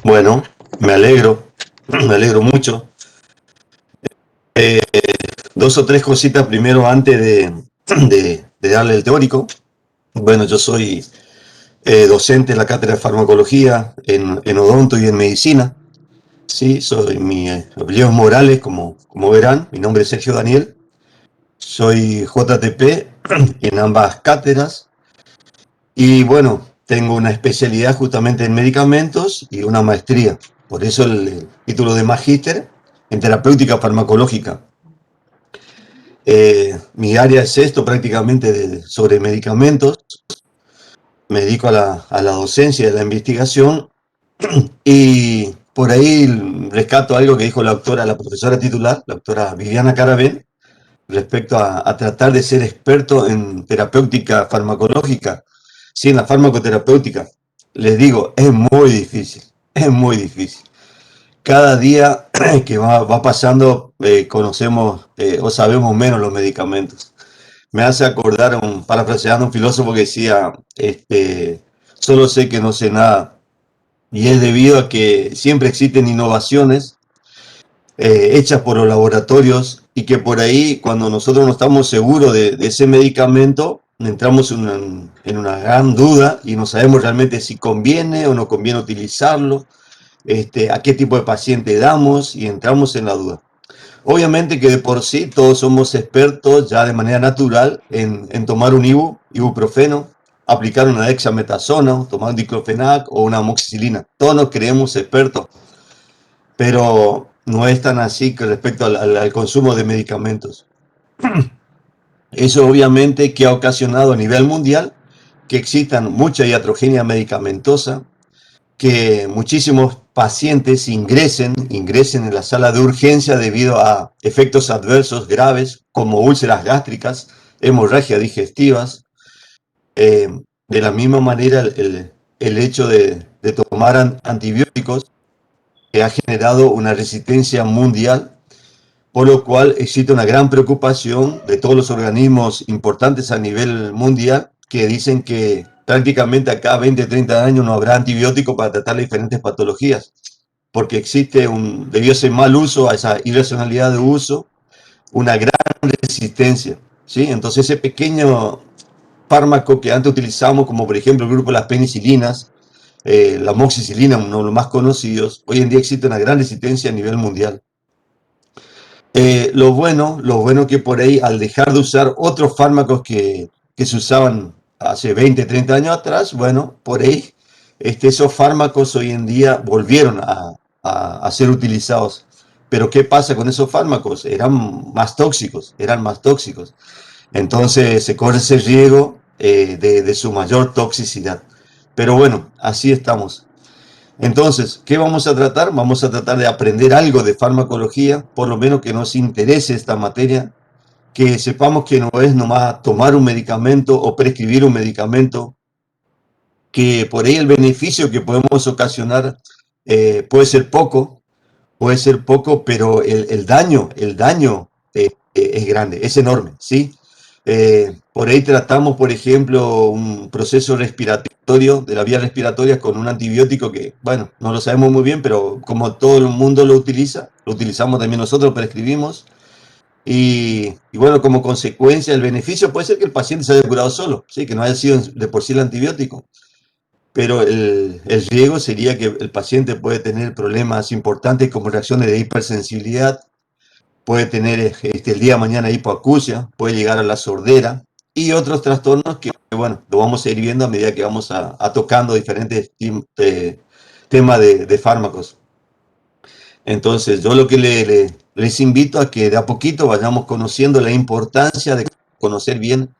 Bueno, me alegro mucho. Dos o tres cositas primero antes de darle el teórico. Bueno, yo soy docente en la cátedra de farmacología, en odonto y en medicina. Sí, soy mi apellido es Morales, como verán. Mi nombre es Sergio Daniel. Soy JTP en ambas cátedras. Y bueno, tengo una especialidad justamente en medicamentos y una maestría. Por eso el título de magíster en terapéutica farmacológica. Mi área es esto prácticamente sobre medicamentos. Me dedico a la docencia y a la investigación. Y por ahí rescato algo que dijo la profesora titular, la doctora Viviana Caravén, respecto a tratar de ser experto en terapéutica farmacológica, sí, en la farmacoterapéutica. Les digo, es muy difícil. Cada día que va pasando conocemos o sabemos menos los medicamentos. Me hace acordar, parafraseando a un filósofo que decía, solo sé que no sé nada. Y es debido a que siempre existen innovaciones hechas por los laboratorios y que por ahí cuando nosotros no estamos seguros de ese medicamento entramos en una gran duda y no sabemos realmente si conviene o no conviene utilizarlo, a qué tipo de paciente damos y entramos en la duda. Obviamente que de por sí todos somos expertos ya de manera natural en tomar un ibuprofeno, aplicar una dexametasona, tomar un diclofenac o una amoxicilina. Todos nos creemos expertos, pero no es tan así que respecto al consumo de medicamentos. Eso obviamente que ha ocasionado a nivel mundial que existan mucha iatrogenia medicamentosa, que muchísimos pacientes ingresen en la sala de urgencia debido a efectos adversos graves como úlceras gástricas, hemorragias digestivas. De la misma manera, el hecho de tomar antibióticos que ha generado una resistencia mundial, por lo cual existe una gran preocupación de todos los organismos importantes a nivel mundial que dicen que prácticamente a cada 20, 30 años no habrá antibiótico para tratar las diferentes patologías, porque existe debido a ese mal uso, a esa irracionalidad de uso, una gran resistencia, ¿sí? Entonces ese pequeño fármaco que antes utilizamos, como por ejemplo el grupo de las penicilinas, la amoxicilina, uno de los más conocidos, hoy en día existe una gran resistencia a nivel mundial. Lo bueno que por ahí, al dejar de usar otros fármacos que se usaban hace 20, 30 años atrás, bueno, por ahí esos fármacos hoy en día volvieron a ser utilizados. Pero ¿qué pasa con esos fármacos? Eran más tóxicos. Entonces se corre ese riesgo de su mayor toxicidad. Pero bueno, así estamos. Entonces, ¿qué vamos a tratar? Vamos a tratar de aprender algo de farmacología, por lo menos que nos interese esta materia, que sepamos que no es nomás tomar un medicamento o prescribir un medicamento, que por ahí el beneficio que podemos ocasionar puede ser poco, pero el daño es grande, es enorme, ¿sí? Por ahí tratamos, por ejemplo, un proceso respiratorio, de la vía respiratoria con un antibiótico que, bueno, no lo sabemos muy bien, pero como todo el mundo lo utiliza, lo utilizamos también nosotros, prescribimos, y bueno, como consecuencia, el beneficio puede ser que el paciente se haya curado solo, ¿sí? Que no haya sido de por sí el antibiótico, pero el riesgo sería que el paciente puede tener problemas importantes como reacciones de hipersensibilidad, puede tener el día de mañana hipoacusia, puede llegar a la sordera y otros trastornos que, bueno, lo vamos a ir viendo a medida que vamos a tocando diferentes temas de fármacos. Entonces, yo lo que les invito a que de a poquito vayamos conociendo la importancia de conocer bien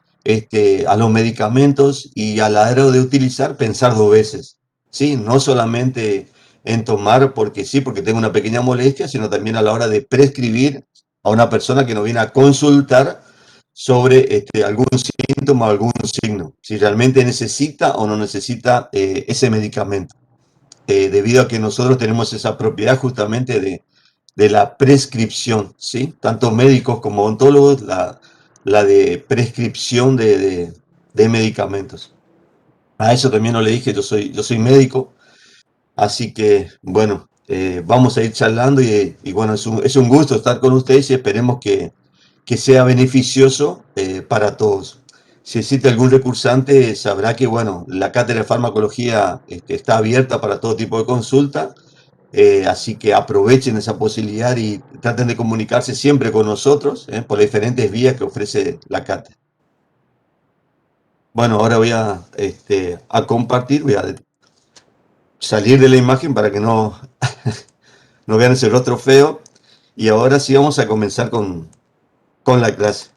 a los medicamentos y a la hora de utilizar, pensar dos veces. ¿Sí? No solamente en tomar porque sí, porque tengo una pequeña molestia, sino también a la hora de prescribir a una persona que nos viene a consultar sobre algún síntoma o algún signo, si realmente necesita o no necesita ese medicamento, debido a que nosotros tenemos esa propiedad justamente de la prescripción, ¿sí? Tanto médicos como odontólogos, la de prescripción de medicamentos. A eso también no le dije, yo soy médico, así que bueno, vamos a ir charlando y bueno, es un gusto estar con ustedes y esperemos que sea beneficioso para todos. Si existe algún recursante, sabrá que bueno, la cátedra de farmacología está abierta para todo tipo de consulta, así que aprovechen esa posibilidad y traten de comunicarse siempre con nosotros por las diferentes vías que ofrece la cátedra. Bueno, ahora voy a compartir, voy a salir de la imagen para que no vean ese rostro feo. Y ahora sí vamos a comenzar con la clase.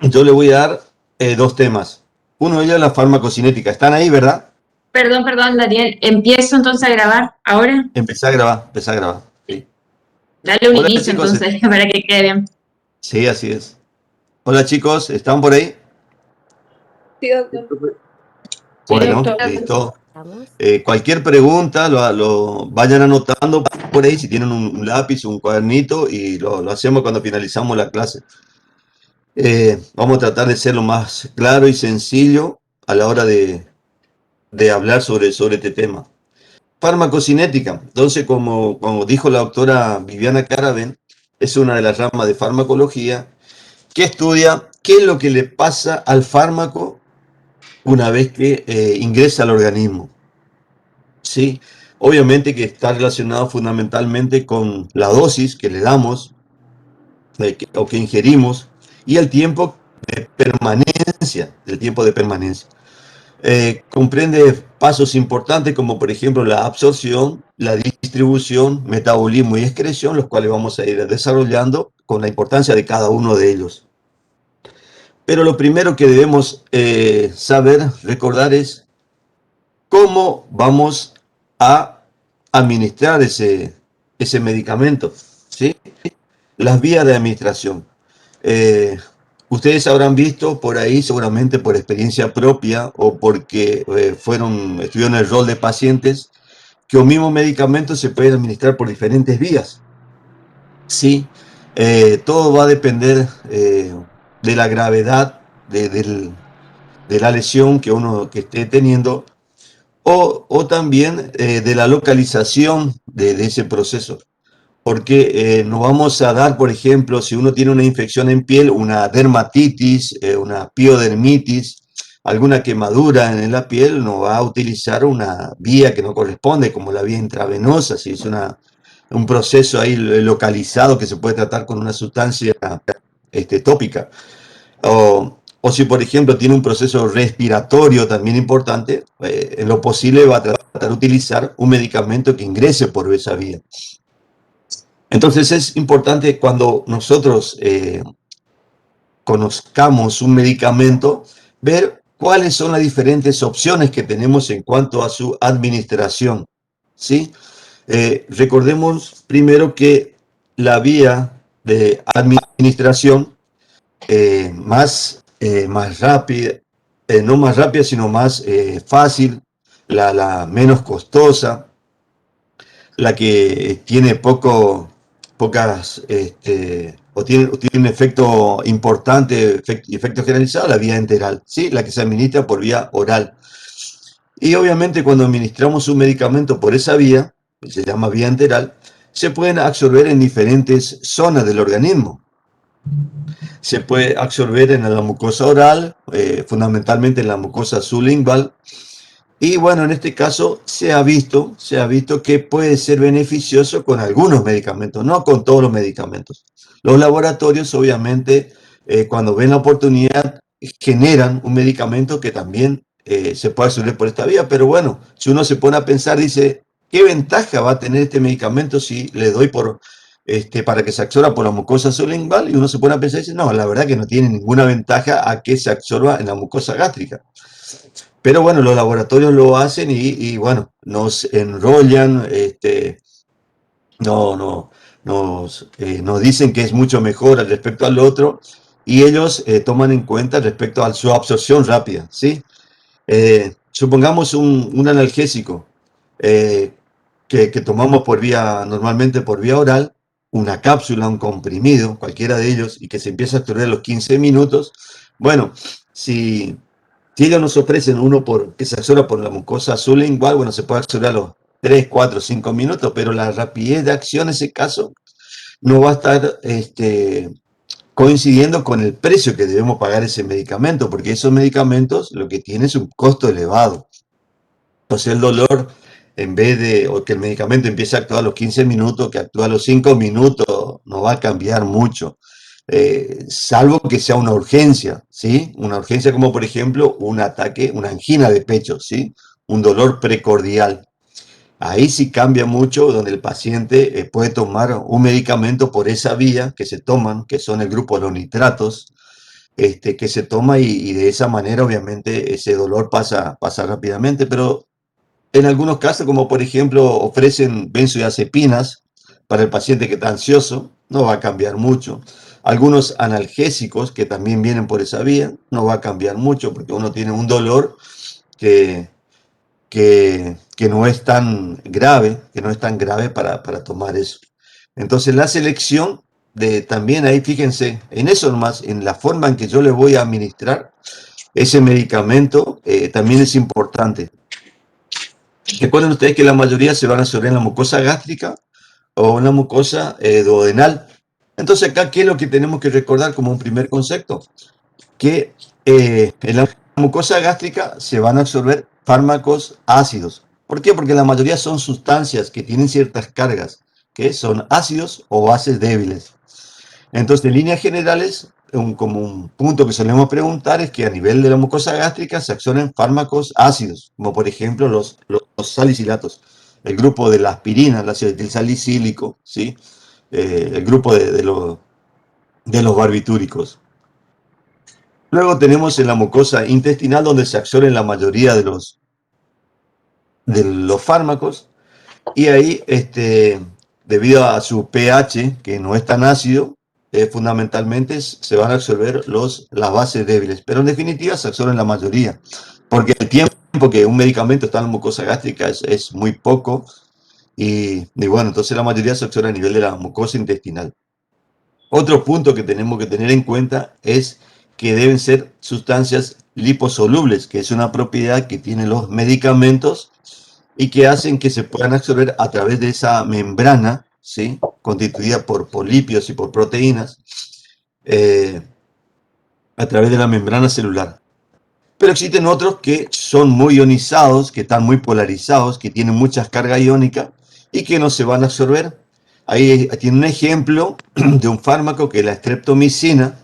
Yo le voy a dar dos temas. Uno de ellos es la farmacocinética. ¿Están ahí, verdad? Perdón, Daniel. Empiezo entonces a grabar ahora. Empecé a grabar, empecé a grabar. Sí. Dale un Hola inicio chicos. entonces para que quede bien. Sí, así es. Hola chicos, ¿están por ahí? Sí, doctor. Bueno, Sí, listo. Cualquier pregunta lo vayan anotando por ahí si tienen un lápiz o un cuadernito y lo hacemos cuando finalizamos la clase. Vamos a tratar de ser lo más claro y sencillo a la hora de hablar sobre este tema. Farmacocinética. Entonces, como dijo la doctora Viviana Caraven, es una de las ramas de farmacología que estudia qué es lo que le pasa al fármaco una vez que ingresa al organismo. ¿Sí? Obviamente que está relacionado fundamentalmente con la dosis que le damos o que ingerimos y el tiempo de permanencia, el tiempo de permanencia. Comprende pasos importantes como por ejemplo la absorción, la distribución, metabolismo y excreción, los cuales vamos a ir desarrollando con la importancia de cada uno de ellos. Pero lo primero que debemos saber, recordar es cómo vamos a administrar ese medicamento, ¿sí? Las vías de administración. Eh, Ustedes habrán visto por ahí, seguramente por experiencia propia o porque estuvieron en el rol de pacientes, que un mismo medicamento se puede administrar por diferentes vías. Sí, todo va a depender de la gravedad de la lesión que uno que esté teniendo o también de la localización de ese proceso. Porque nos vamos a dar, por ejemplo, si uno tiene una infección en piel, una dermatitis, una piodermitis, alguna quemadura en la piel, no va a utilizar una vía que no corresponde, como la vía intravenosa, si es un proceso ahí localizado que se puede tratar con una sustancia tópica. O si, por ejemplo, tiene un proceso respiratorio también importante, en lo posible va a tratar de utilizar un medicamento que ingrese por esa vía. Entonces es importante cuando nosotros conozcamos un medicamento, ver cuáles son las diferentes opciones que tenemos en cuanto a su administración, ¿sí? Recordemos primero que la vía de administración más rápida, no más rápida, sino más fácil, la menos costosa, la que tiene pocas, o tiene un efecto importante, efecto generalizado, la vía enteral, ¿sí? La que se administra por vía oral. Y obviamente cuando administramos un medicamento por esa vía, se llama vía enteral, se pueden absorber en diferentes zonas del organismo. Se puede absorber en la mucosa oral, fundamentalmente en la mucosa sublingual. Y bueno, en este caso se ha visto que puede ser beneficioso con algunos medicamentos, no con todos los medicamentos. Los laboratorios, obviamente, cuando ven la oportunidad, generan un medicamento que también se puede absorber por esta vía. Pero bueno, si uno se pone a pensar, dice, ¿qué ventaja va a tener este medicamento si le doy para que se absorba por la mucosa sublingual? Y uno se pone a pensar y dice, no, la verdad que no tiene ninguna ventaja a que se absorba en la mucosa gástrica. Pero bueno, los laboratorios lo hacen y bueno, nos enrollan, nos dicen que es mucho mejor al respecto al otro y ellos toman en cuenta respecto a su absorción rápida, ¿sí? Supongamos un analgésico que tomamos normalmente por vía oral, una cápsula, un comprimido, cualquiera de ellos, y que se empieza a absorber a los 15 minutos, bueno, si ellos nos ofrecen uno que se absorba por la mucosa sublingual, bueno, se puede absorber a los 3, 4, 5 minutos, pero la rapidez de acción en ese caso no va a estar coincidiendo con el precio que debemos pagar ese medicamento, porque esos medicamentos lo que tienen es un costo elevado. Entonces el dolor, en vez de o que el medicamento empiece a actuar a los 15 minutos, que actúa a los 5 minutos, no va a cambiar mucho. Salvo que sea una urgencia, ¿sí? Una urgencia como por ejemplo un ataque, una angina de pecho, ¿sí? Un dolor precordial. Ahí sí cambia mucho, donde el paciente puede tomar un medicamento por esa vía que se toman, que son el grupo de los nitratos, que se toma y de esa manera obviamente ese dolor pasa rápidamente, pero en algunos casos, como por ejemplo ofrecen benzodiazepinas para el paciente que está ansioso, no va a cambiar mucho. Algunos analgésicos que también vienen por esa vía, no va a cambiar mucho porque uno tiene un dolor que, que no es tan grave, para tomar eso. Entonces la selección también ahí, fíjense, en eso nomás, en la forma en que yo le voy a administrar ese medicamento, también es importante. Recuerden ustedes que la mayoría se van a absorber en la mucosa gástrica o en la mucosa duodenal. Entonces acá, ¿qué es lo que tenemos que recordar como un primer concepto? Que en la mucosa gástrica se van a absorber fármacos ácidos. ¿Por qué? Porque la mayoría son sustancias que tienen ciertas cargas, que son ácidos o bases débiles. Entonces, en líneas generales, como un punto que solemos preguntar es que a nivel de la mucosa gástrica se absorben fármacos ácidos, como por ejemplo los salicilatos, el grupo de la aspirina, el ácido etilsalicílico, ¿sí? El grupo de los barbitúricos. Luego tenemos en la mucosa intestinal donde se absorben la mayoría de los fármacos y ahí, debido a su pH, que no es tan ácido, fundamentalmente se van a absorber las bases débiles, pero en definitiva se absorben la mayoría, porque el tiempo que un medicamento está en la mucosa gástrica es muy poco y bueno, entonces la mayoría se absorbe a nivel de la mucosa intestinal. Otro punto que tenemos que tener en cuenta es que deben ser sustancias liposolubles, que es una propiedad que tienen los medicamentos y que hacen que se puedan absorber a través de esa membrana, ¿sí? Constituida por polípidos y por proteínas, a través de la membrana celular. Pero existen otros que son muy ionizados, que están muy polarizados, que tienen muchas cargas iónicas y que no se van a absorber. Ahí tiene un ejemplo de un fármaco que es la streptomicina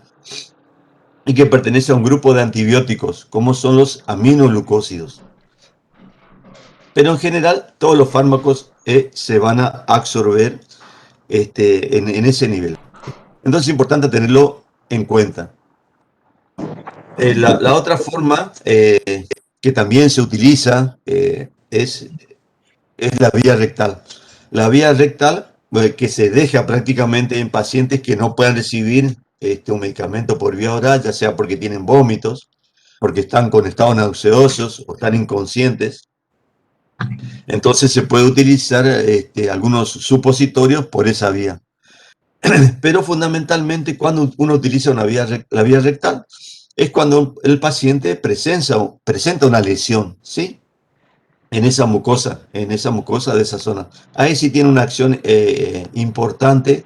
y que pertenece a un grupo de antibióticos, como son los aminoglucósidos. Pero en general todos los fármacos se van a absorber en ese nivel. Entonces es importante tenerlo en cuenta. La otra forma que también se utiliza es la vía rectal. La vía rectal que se deja prácticamente en pacientes que no puedan recibir un medicamento por vía oral, ya sea porque tienen vómitos, porque están con estados nauseosos o están inconscientes. Entonces se puede utilizar algunos supositorios por esa vía. Pero fundamentalmente cuando uno utiliza la vía rectal es cuando el paciente presenta una lesión, ¿sí? En esa mucosa de esa zona. Ahí sí tiene una acción importante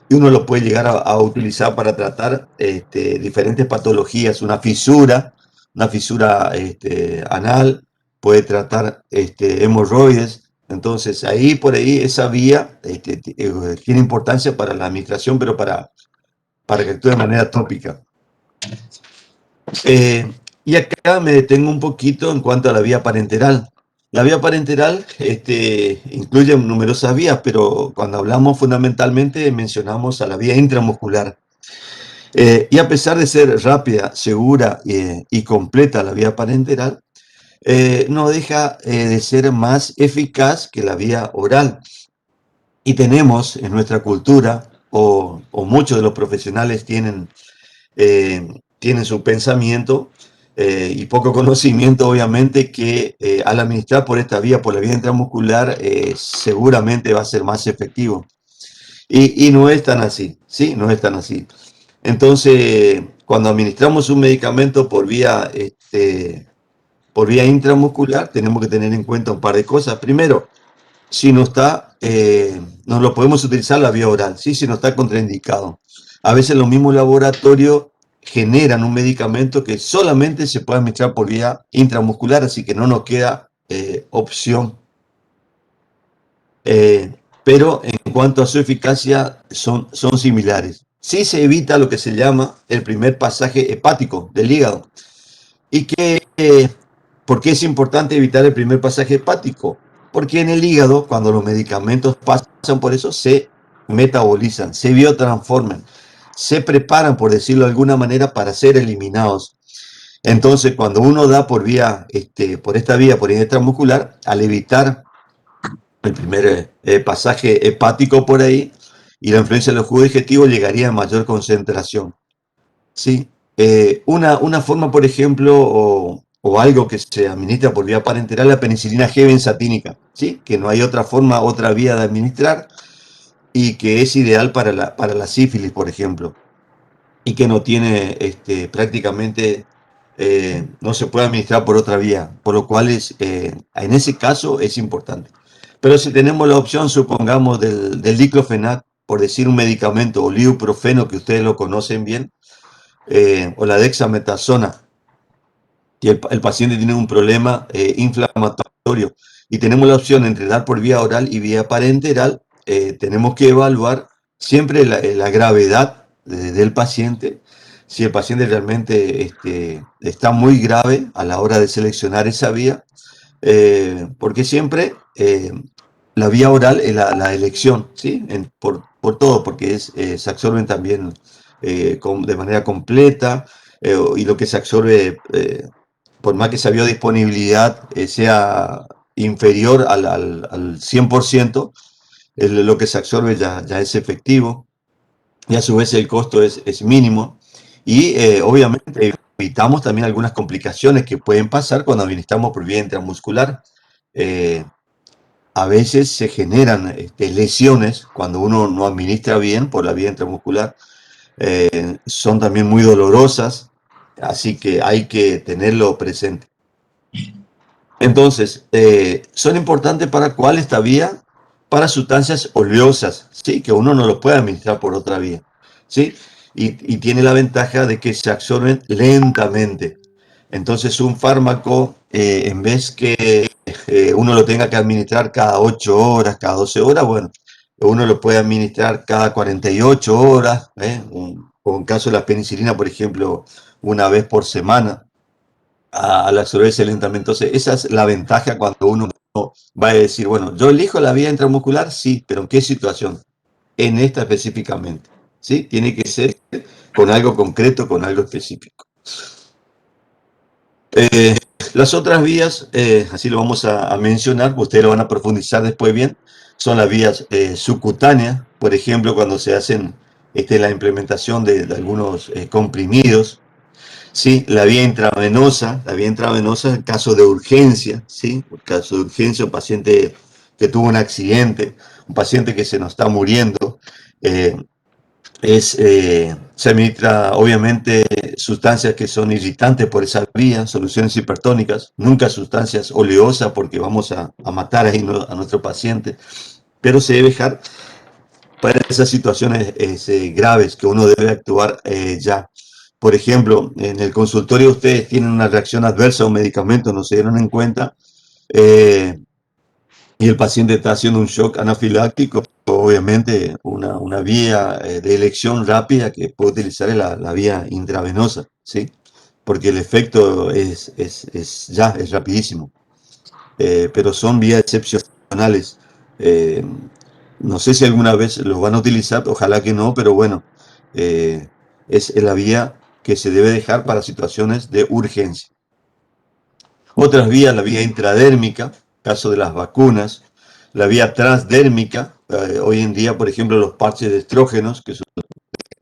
y uno lo puede llegar a utilizar para tratar diferentes patologías, una fisura anal, puede tratar hemorroides. Entonces ahí por ahí esa vía tiene importancia para la administración, pero para que actúe de manera tópica. Y acá me detengo un poquito en cuanto a la vía parenteral. La vía parenteral incluye numerosas vías, pero cuando hablamos fundamentalmente mencionamos a la vía intramuscular. Y a pesar de ser rápida, segura y completa la vía parenteral, no deja de ser más eficaz que la vía oral. Y tenemos en nuestra cultura, o muchos de los profesionales tienen su pensamiento y poco conocimiento, obviamente, que al administrar por esta vía, por la vía intramuscular, seguramente va a ser más efectivo. Y no es tan así, ¿sí? No es tan así. Entonces, cuando administramos un medicamento por vía intramuscular, tenemos que tener en cuenta un par de cosas. Primero, si no está, no lo podemos utilizar la vía oral, ¿sí? Si no está contraindicado. A veces los mismos laboratorios generan un medicamento que solamente se puede administrar por vía intramuscular, así que no nos queda opción. Pero en cuanto a su eficacia, son similares. Sí se evita lo que se llama el primer pasaje hepático del hígado. ¿Y por qué es importante evitar el primer pasaje hepático? Porque en el hígado, cuando los medicamentos pasan por eso, se metabolizan, se biotransforman, se preparan, por decirlo de alguna manera, para ser eliminados. Entonces, cuando uno da por esta vía, por intramuscular, al evitar el primer pasaje hepático por ahí y la influencia de los jugos digestivos, llegaría a mayor concentración. Sí, una forma, por ejemplo, o algo que se administra por vía parenteral, la penicilina G benzatínica, ¿sí? Que no hay otra forma, otra vía de administrar y que es ideal para la sífilis, por ejemplo, y que no tiene prácticamente, no se puede administrar por otra vía, por lo cual en ese caso es importante. Pero si tenemos la opción, supongamos, del diclofenac, por decir un medicamento, o el ibuprofeno, que ustedes lo conocen bien, o la dexametasona, y el paciente tiene un problema inflamatorio y tenemos la opción entre dar por vía oral y vía parenteral, tenemos que evaluar siempre la gravedad del paciente. Si el paciente realmente está muy grave a la hora de seleccionar esa vía, porque siempre la vía oral es la elección, ¿sí? Por todo, porque se absorben también de manera completa, y lo que se absorbe, por más que esa biodisponibilidad sea inferior al 100%, lo que se absorbe ya es efectivo, y a su vez el costo es mínimo, y obviamente evitamos también algunas complicaciones que pueden pasar cuando administramos por vía intramuscular. Eh, a veces se generan lesiones cuando uno no administra bien por la vía intramuscular. Son también muy dolorosas, así que hay que tenerlo presente. Entonces, son importantes para cuál esta vía, para sustancias oleosas, ¿sí? Que uno no lo puede administrar por otra vía, ¿sí? Y tiene la ventaja de que se absorben lentamente. Entonces, un fármaco, en vez que uno lo tenga que administrar cada 8 horas, cada 12 horas, bueno, uno lo puede administrar cada 48 horas, o en caso de la penicilina, por ejemplo, una vez por semana, al absorberse lentamente. Entonces, esa es la ventaja cuando uno va a decir, bueno, yo elijo la vía intramuscular, sí, pero ¿en qué situación? En esta específicamente, ¿sí? Tiene que ser con algo concreto, con algo específico. Las otras vías, así lo vamos a mencionar, ustedes lo van a profundizar después bien, son las vías subcutáneas, por ejemplo, cuando se hacen la implementación de algunos comprimidos. Sí, la vía intravenosa en caso de urgencia, ¿sí? En caso de urgencia, un paciente que tuvo un accidente, un paciente que se nos está muriendo, eh, se administra obviamente sustancias que son irritantes por esa vía, soluciones hipertónicas, nunca sustancias oleosas porque vamos a matar ahí a nuestro paciente, pero se debe dejar para esas situaciones graves que uno debe actuar ya. Por ejemplo, en el consultorio ustedes tienen una reacción adversa a un medicamento, no se dieron en cuenta, eh, y el paciente está haciendo un shock anafiláctico, obviamente una vía de elección rápida que puede utilizar es la vía intravenosa, ¿sí? Porque el efecto es rapidísimo. Pero son vías excepcionales. Eh, no sé si alguna vez lo van a utilizar, ojalá que no, pero bueno, eh, es la vía que se debe dejar para situaciones de urgencia. Otras vías, la vía intradérmica, caso de las vacunas, la vía transdérmica, hoy en día, por ejemplo, los parches de estrógenos, que se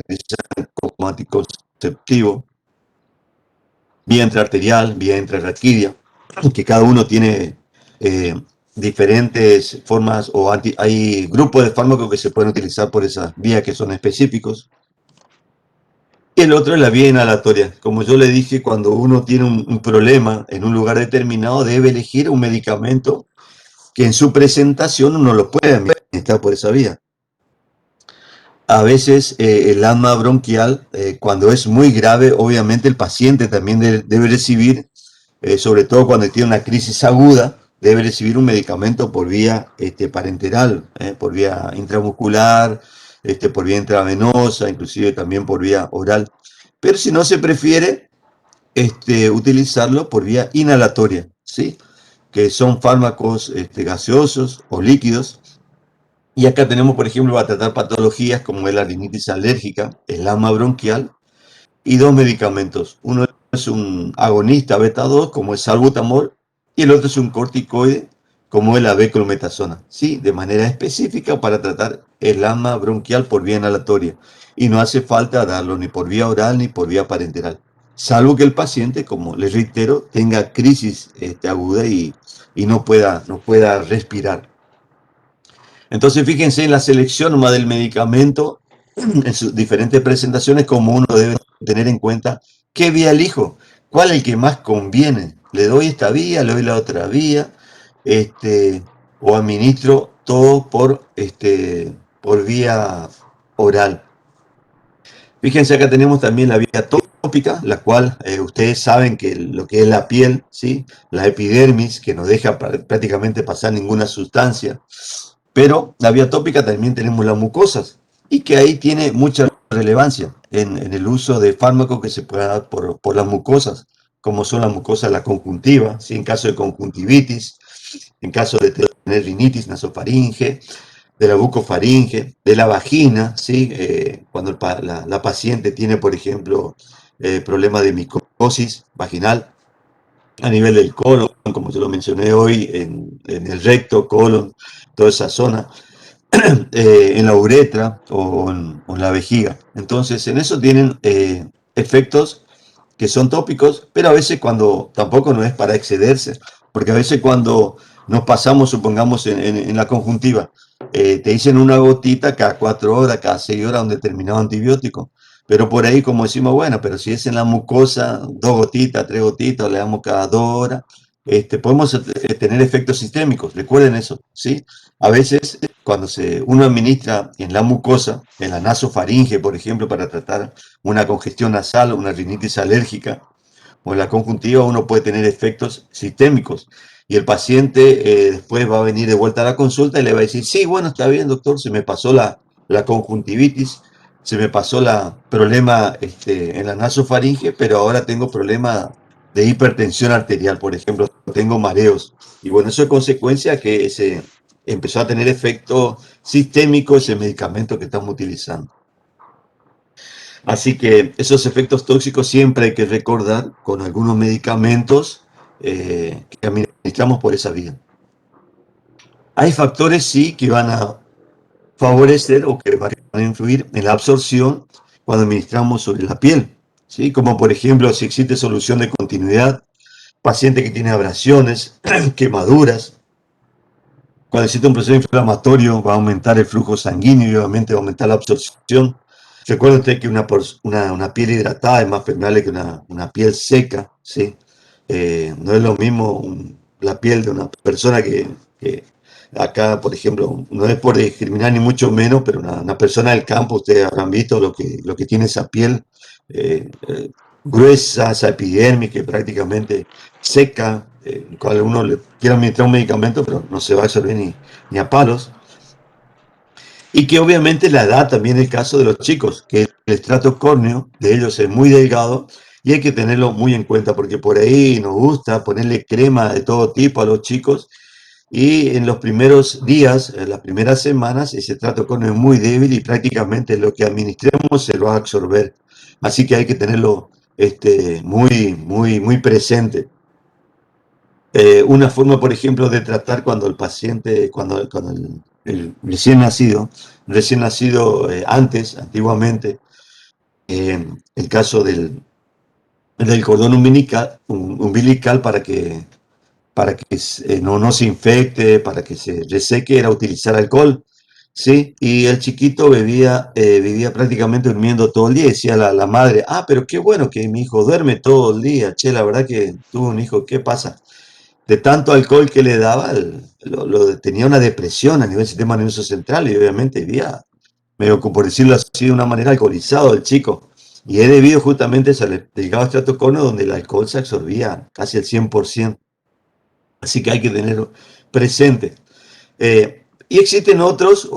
utilizan como anticonceptivo, vía intraarterial, vía intrarraquídea, que cada uno tiene diferentes formas o hay grupos de fármacos que se pueden utilizar por esas vías que son específicos. Y el otro es la vía inhalatoria. Como yo le dije, cuando uno tiene un problema en un lugar determinado, debe elegir un medicamento que en su presentación uno lo pueda administrar por esa vía. A veces el asma bronquial, cuando es muy grave, obviamente el paciente también debe recibir, sobre todo cuando tiene una crisis aguda, debe recibir un medicamento por vía parenteral, por vía intramuscular, por vía intravenosa, inclusive también por vía oral. Pero si no se prefiere utilizarlo por vía inhalatoria, ¿sí? Que son fármacos gaseosos o líquidos. Y acá tenemos, por ejemplo, para tratar patologías como es la rinitis alérgica, el asma bronquial, y dos medicamentos. Uno es un agonista beta 2, como es salbutamol, y el otro es un corticoide, como es la beclometasona, ¿sí? De manera específica para tratar el asma bronquial por vía inhalatoria. Y no hace falta darlo ni por vía oral ni por vía parenteral. Salvo que el paciente, como les reitero, tenga crisis aguda y no pueda respirar. Entonces, fíjense en la selección nomás del medicamento, en sus diferentes presentaciones, como uno debe tener en cuenta qué vía elijo, cuál es el que más conviene. Le doy esta vía, le doy la otra vía, o administro todo por vía oral. Fíjense, acá tenemos también la vía tópica, la cual ustedes saben que lo que es la piel, ¿sí? La epidermis, que no deja prácticamente pasar ninguna sustancia. Pero la vía tópica también tenemos las mucosas, y que ahí tiene mucha relevancia en el uso de fármacos que se puedan dar por las mucosas, como son las mucosas de la conjuntiva, ¿sí? En caso de conjuntivitis, en caso de tener rinitis nasofaringe, de la bucofaringe, de la vagina, ¿sí? Cuando la paciente tiene, por ejemplo, problemas de micosis vaginal, a nivel del colon, como yo lo mencioné hoy, en el recto, colon, toda esa zona, en la uretra o en la vejiga. Entonces, en eso tienen efectos que son tópicos, pero a veces cuando tampoco no es para excederse, porque a veces cuando nos pasamos, supongamos, en la conjuntiva, te dicen una gotita cada 4 horas, cada 6 horas, un determinado antibiótico, pero por ahí como decimos, bueno, pero si es en la mucosa, 2 gotitas, 3 gotitas, le damos cada 2 horas, podemos tener efectos sistémicos, recuerden eso, ¿sí? A veces cuando uno administra en la mucosa, en la nasofaringe, por ejemplo, para tratar una congestión nasal, una rinitis alérgica o en la conjuntiva, uno puede tener efectos sistémicos. Y el paciente después va a venir de vuelta a la consulta y le va a decir, sí, bueno, está bien, doctor, se me pasó la conjuntivitis, se me pasó el problema en la nasofaringe, pero ahora tengo problema de hipertensión arterial, por ejemplo, tengo mareos. Y bueno, eso es consecuencia que se empezó a tener efecto sistémico ese medicamento que estamos utilizando. Así que esos efectos tóxicos siempre hay que recordar con algunos medicamentos que administramos por esa vía. Hay factores, sí, que van a favorecer o que van a influir en la absorción cuando administramos sobre la piel, ¿sí? Como por ejemplo, si existe solución de continuidad, paciente que tiene abrasiones, quemaduras. Cuando existe un proceso inflamatorio, va a aumentar el flujo sanguíneo y obviamente va a aumentar la absorción. Recuerden ustedes que una piel hidratada es más permeable que una piel seca, ¿sí? No es lo mismo la piel de una persona que acá, por ejemplo, no es por discriminar ni mucho menos, pero una persona del campo, ustedes habrán visto lo que tiene esa piel gruesa, esa epidermis que prácticamente seca, cual uno le quiere administrar un medicamento, pero no se va a absorber ni a palos. Y que obviamente la edad también es el caso de los chicos, que el estrato córneo de ellos es muy delgado y hay que tenerlo muy en cuenta porque por ahí nos gusta ponerle crema de todo tipo a los chicos y en los primeros días, en las primeras semanas, ese estrato córneo es muy débil y prácticamente lo que administremos se lo va a absorber. Así que hay que tenerlo muy, muy, muy presente. Una forma, por ejemplo, de tratar cuando el paciente, cuando el recién nacido antiguamente, el caso del cordón umbilical para que para que no se infecte, para que se reseque, era utilizar alcohol, ¿sí? Y el chiquito vivía prácticamente durmiendo todo el día. Decía la madre, ah, pero qué bueno que mi hijo duerme todo el día. Che, la verdad que tuvo un hijo, ¿qué pasa? De tanto alcohol que le daba, tenía una depresión a nivel del sistema nervioso central y obviamente vivía medio, como por decirlo así, de una manera alcoholizado el chico. Y es debido justamente a ese delgado estrato corneo donde el alcohol se absorbía casi al 100%. Así que hay que tenerlo presente. Y existen otros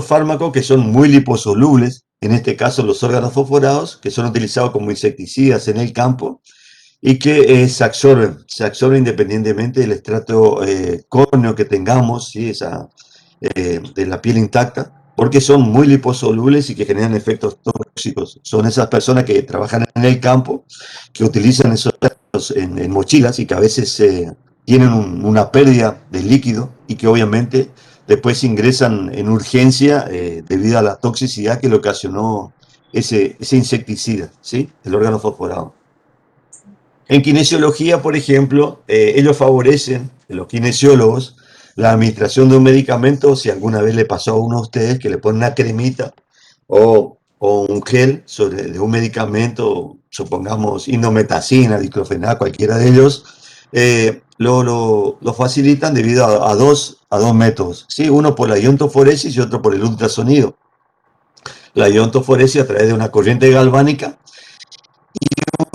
fármacos que son muy liposolubles, en este caso los órganos fosforados, que son utilizados como insecticidas en el campo y que se absorben independientemente del estrato córneo que tengamos, ¿sí? De la piel intacta, porque son muy liposolubles y que generan efectos tóxicos. Son esas personas que trabajan en el campo, que utilizan esos en mochilas y que a veces tienen una pérdida de líquido y que obviamente después ingresan en urgencia debido a la toxicidad que le ocasionó ese insecticida, ¿sí? El órgano fosforado. En kinesiología, por ejemplo, ellos favorecen, los kinesiólogos, la administración de un medicamento. Si alguna vez le pasó a uno de ustedes que le ponen una cremita o un gel de un medicamento, supongamos indometacina, diclofenac, cualquiera de ellos, lo facilitan debido a dos métodos, ¿sí? Uno por la iontoforesis y otro por el ultrasonido. La iontoforesis a través de una corriente galvánica,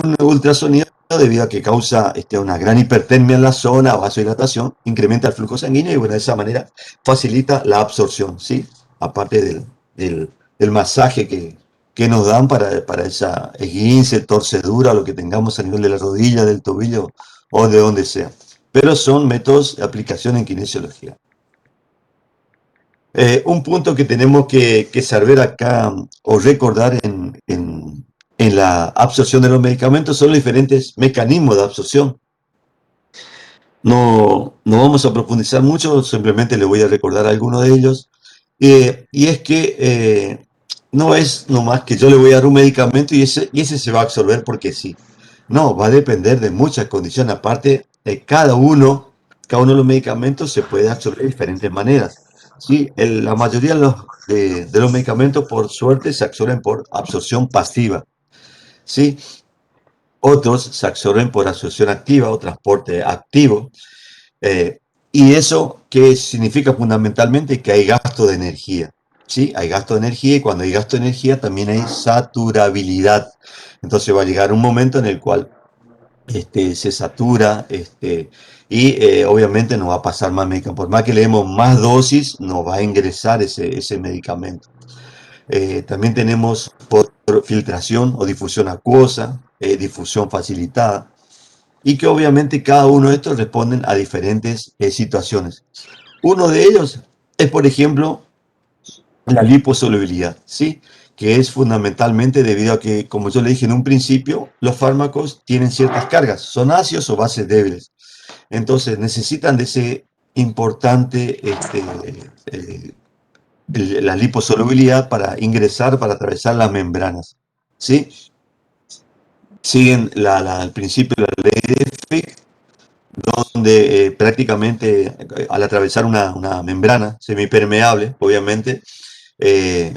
un ultrasonido debido a que causa una gran hipertermia en la zona, vasodilatación, incrementa el flujo sanguíneo y bueno, de esa manera facilita la absorción, ¿sí? Aparte del masaje que nos dan para esa esguince, torcedura, lo que tengamos a nivel de la rodilla, del tobillo o de donde sea. Pero son métodos de aplicación en kinesiología. Un punto que tenemos que saber acá o recordar en la absorción de los medicamentos son los diferentes mecanismos de absorción. No vamos a profundizar mucho, simplemente les voy a recordar algunos de ellos. Y es que no es nomás que yo le voy a dar un medicamento y ese se va a absorber porque sí. No, va a depender de muchas condiciones. Aparte, cada uno de los medicamentos se puede absorber de diferentes maneras. Sí, la mayoría de los medicamentos, por suerte, se absorben por absorción pasiva. ¿Sí? Otros se absorben por absorción activa o transporte activo. Eh, y eso que significa fundamentalmente que hay gasto de energía. ¿Sí? Hay gasto de energía y cuando hay gasto de energía también hay saturabilidad. Entonces va a llegar un momento en el cual se satura y obviamente no va a pasar más medicamento. Por más que le demos más dosis, no va a ingresar ese medicamento. También tenemos por filtración o difusión acuosa, difusión facilitada, y que obviamente cada uno de estos responden a diferentes situaciones. Uno de ellos es, por ejemplo, la liposolubilidad, ¿sí? Que es fundamentalmente debido a que, como yo le dije en un principio, los fármacos tienen ciertas cargas, son ácidos o bases débiles. Entonces necesitan de ese importante la liposolubilidad para ingresar, para atravesar las membranas, ¿sí? Siguen el principio de la ley de Fick, donde prácticamente al atravesar una membrana semipermeable, obviamente,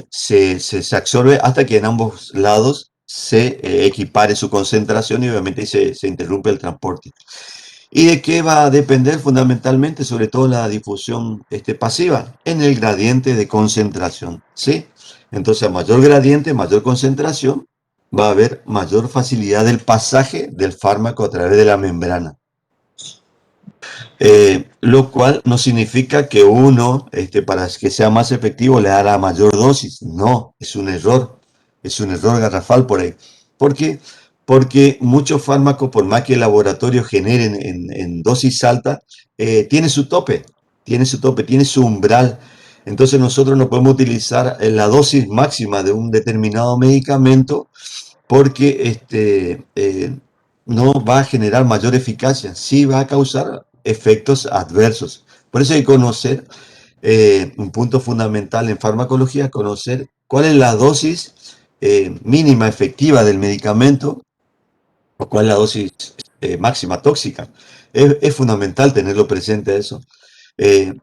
se absorbe hasta que en ambos lados se equipare su concentración y obviamente se interrumpe el transporte. ¿Y de qué va a depender fundamentalmente? Sobre todo la difusión pasiva, en el gradiente de concentración, ¿sí? Entonces, a mayor gradiente, mayor concentración, va a haber mayor facilidad del pasaje del fármaco a través de la membrana. Lo cual no significa que uno, para que sea más efectivo, le hará mayor dosis. No, es un error garrafal por ahí. ¿Por qué? Porque muchos fármacos, por más que el laboratorio generen en dosis alta, tiene su tope, tiene su umbral. Entonces nosotros no podemos utilizar la dosis máxima de un determinado medicamento porque no va a generar mayor eficacia, sí va a causar efectos adversos. Por eso hay que conocer un punto fundamental en farmacología, conocer cuál es la dosis mínima efectiva del medicamento o cuál es la dosis máxima tóxica. es fundamental tenerlo presente eso.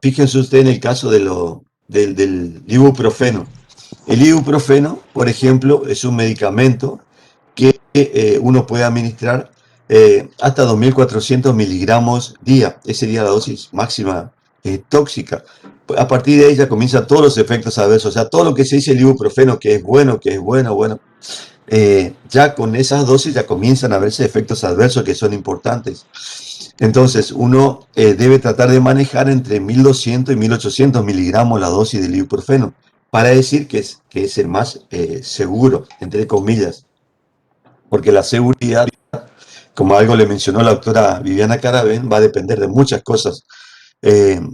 Fíjense usted en el caso del ibuprofeno. El ibuprofeno, por ejemplo, es un medicamento que uno puede administrar hasta 2.400 miligramos día. Ese día la dosis máxima tóxica. A partir de ahí ya comienzan todos los efectos adversos. O sea, todo lo que se dice el ibuprofeno, que es bueno, bueno, ya con esas dosis ya comienzan a verse efectos adversos que son importantes. Entonces, uno debe tratar de manejar entre 1.200 y 1.800 miligramos la dosis del ibuprofeno para decir que es el más seguro, entre comillas, porque la seguridad, como algo le mencionó la doctora Viviana Caravén, va a depender de muchas cosas,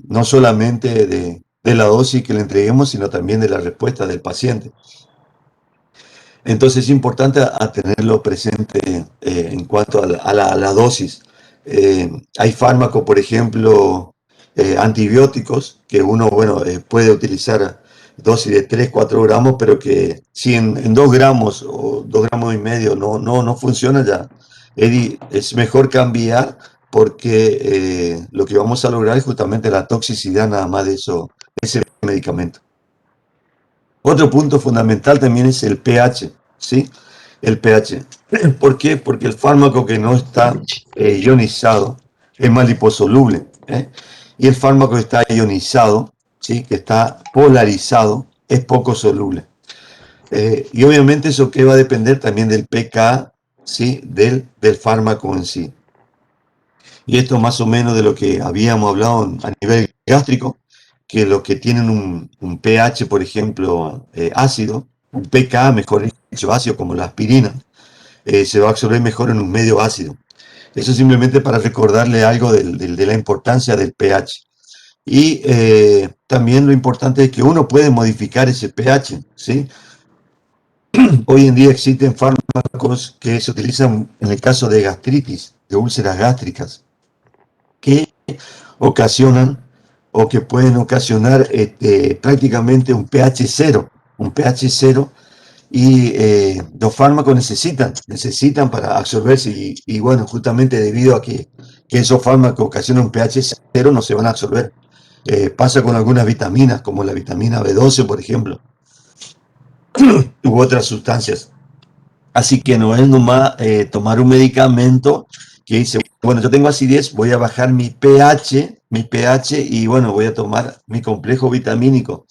no solamente de la dosis que le entreguemos, sino también de la respuesta del paciente. Entonces es importante a tenerlo presente en cuanto a la dosis. Hay fármacos, por ejemplo, antibióticos, que uno puede utilizar dosis de 3, 4 gramos, pero que si en 2 gramos o 2 gramos y medio no funciona ya, es mejor cambiar porque lo que vamos a lograr es justamente la toxicidad nada más de ese medicamento. Otro punto fundamental también es el pH, ¿sí? El pH. ¿Por qué? Porque el fármaco que no está ionizado es más liposoluble, ¿eh? Y el fármaco que está ionizado, ¿sí? Que está polarizado, es poco soluble. Y obviamente eso que va a depender también del pK, ¿sí? Del fármaco en sí. Y esto más o menos de lo que habíamos hablado a nivel gástrico, que los que tienen un pH, por ejemplo, ácido, un pK, mejor dicho, ácido, como la aspirina, se va a absorber mejor en un medio ácido. Eso simplemente para recordarle algo de la importancia del pH. Y también lo importante es que uno puede modificar ese pH, ¿sí? Hoy en día existen fármacos que se utilizan en el caso de gastritis, de úlceras gástricas, que ocasionan o que pueden ocasionar prácticamente un pH cero, y los fármacos necesitan para absorberse y bueno, justamente debido a que esos fármacos ocasionan un pH cero no se van a absorber. Pasa con algunas vitaminas, como la vitamina B12, por ejemplo, u otras sustancias. Así que no es nomás tomar un medicamento que dice, bueno, yo tengo acidez, voy a bajar mi pH y bueno, voy a tomar mi complejo vitamínico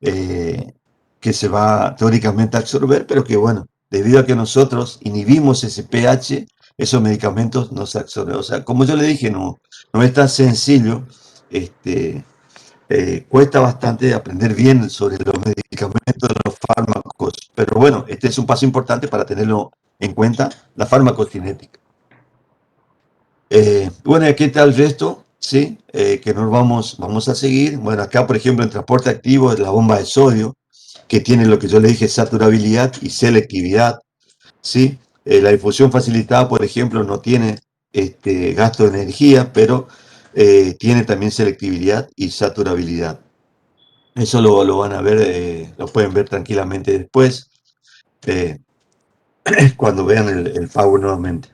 que se va teóricamente a absorber, pero que bueno, debido a que nosotros inhibimos ese pH, esos medicamentos no se absorben. O sea, como yo le dije, no es tan sencillo, cuesta bastante aprender bien sobre los medicamentos, los fármacos, pero bueno, este es un paso importante para tenerlo en cuenta, la farmacocinética. Bueno, aquí está el resto, ¿sí? Que nos vamos a seguir. Bueno, acá, por ejemplo, en transporte activo es la bomba de sodio, que tiene lo que yo le dije, saturabilidad y selectividad, ¿sí? La difusión facilitada, por ejemplo, no tiene gasto de energía, pero tiene también selectividad y saturabilidad. Eso lo van a ver, lo pueden ver tranquilamente después, cuando vean el Power nuevamente.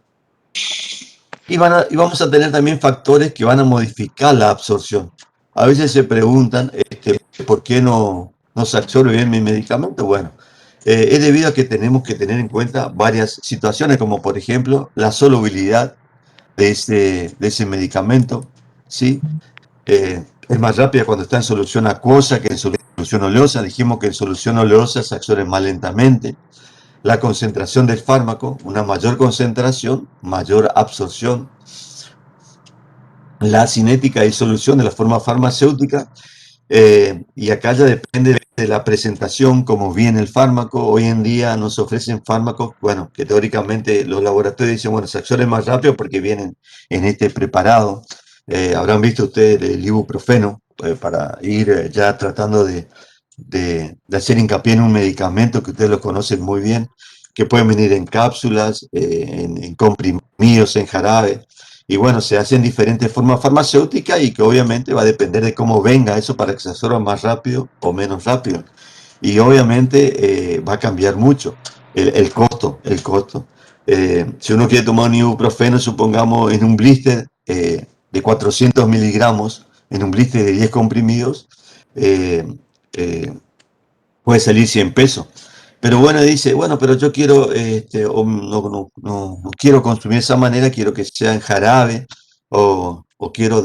Y vamos a tener también factores que van a modificar la absorción. A veces se preguntan por qué no se absorbe bien mi medicamento. Bueno, es debido a que tenemos que tener en cuenta varias situaciones, como por ejemplo la solubilidad de ese medicamento, ¿sí? Es más rápida cuando está en solución acuosa que en solución oleosa. Dijimos que en solución oleosa se absorbe más lentamente. La concentración del fármaco, una mayor concentración, mayor absorción. La cinética y solución de la forma farmacéutica, y acá ya depende de la presentación, cómo viene el fármaco. Hoy en día nos ofrecen fármacos, bueno, que teóricamente los laboratorios dicen, bueno, se absorben más rápido porque vienen en este preparado. Habrán visto ustedes el ibuprofeno, para ir ya tratando de hacer hincapié en un medicamento que ustedes lo conocen muy bien, que pueden venir en cápsulas, en comprimidos, en jarabe. Y bueno, se hacen diferentes formas farmacéuticas y que obviamente va a depender de cómo venga eso para que se absorba más rápido o menos rápido. Y obviamente va a cambiar mucho el costo. Si uno quiere tomar un ibuprofeno, supongamos en un blister, de 400 miligramos en un blister de 10 comprimidos, eh, eh, puede salir 100 pesos. Pero bueno, dice, bueno, pero yo quiero, no quiero consumir de esa manera, quiero que sea en jarabe o quiero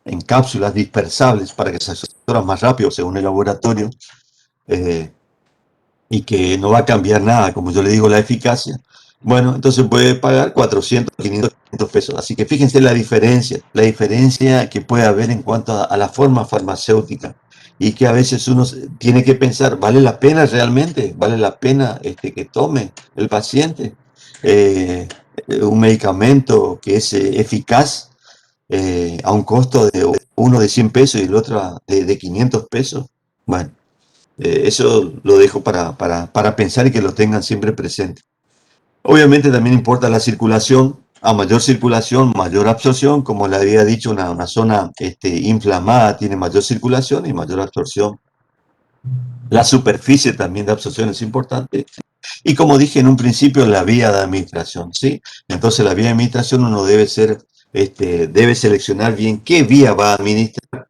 en cápsulas dispersables para que se absorban más rápido según el laboratorio. eh, y que no va a cambiar nada, como yo le digo, la eficacia. Bueno, entonces puede pagar 400, 500 pesos. Así que fíjense la diferencia que puede haber en cuanto a la forma farmacéutica y que a veces uno tiene que pensar, ¿vale la pena realmente? ¿Vale la pena que tome el paciente un medicamento que es eficaz a un costo de uno de 100 pesos y el otro de 500 pesos? Bueno. Eso lo dejo para pensar y que lo tengan siempre presente. Obviamente también importa la circulación. A mayor circulación, mayor absorción. Como le había dicho, una zona inflamada tiene mayor circulación y mayor absorción. La superficie también de absorción es importante. Y como dije en un principio, la vía de administración, ¿sí? Entonces la vía de administración uno debe seleccionar bien qué vía va a administrar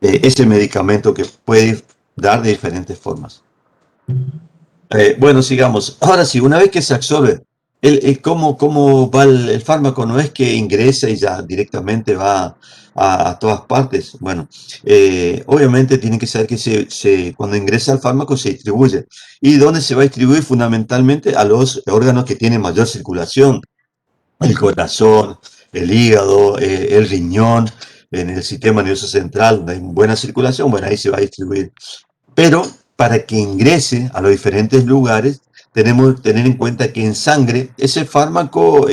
ese medicamento que puede dar de diferentes formas. Bueno, sigamos. Ahora sí, una vez que se absorbe, ¿cómo va el fármaco? No es que ingresa y ya directamente va a todas partes. Bueno, obviamente tienen que saber que cuando ingresa el fármaco se distribuye. ¿Y dónde se va a distribuir? Fundamentalmente a los órganos que tienen mayor circulación. El corazón, el hígado, el riñón, en el sistema nervioso central, donde hay buena circulación, bueno, ahí se va a distribuir. Pero para que ingrese a los diferentes lugares, tenemos que tener en cuenta que en sangre ese fármaco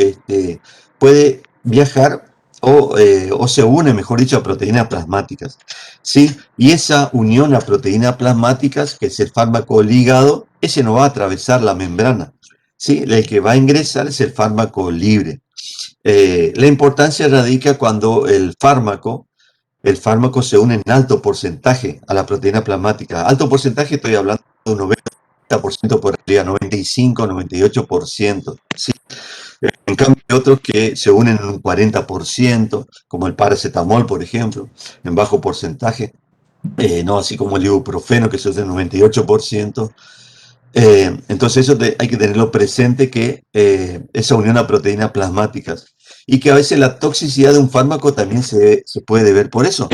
puede viajar o se une, mejor dicho, a proteínas plasmáticas, ¿sí? Y esa unión a proteínas plasmáticas, que es el fármaco ligado, ese no va a atravesar la membrana, ¿sí? El que va a ingresar es el fármaco libre. La importancia radica cuando el fármaco se une en alto porcentaje a la proteína plasmática. Alto porcentaje, estoy hablando de un 90% por arriba, 95, 98%. ¿Sí? En cambio, hay otros que se unen en un 40%, como el paracetamol, por ejemplo, en bajo porcentaje. No así como el ibuprofeno, que se usa en 98%. Entonces eso hay que tenerlo presente, que esa unión a proteínas plasmáticas y que a veces la toxicidad de un fármaco también se puede ver por eso,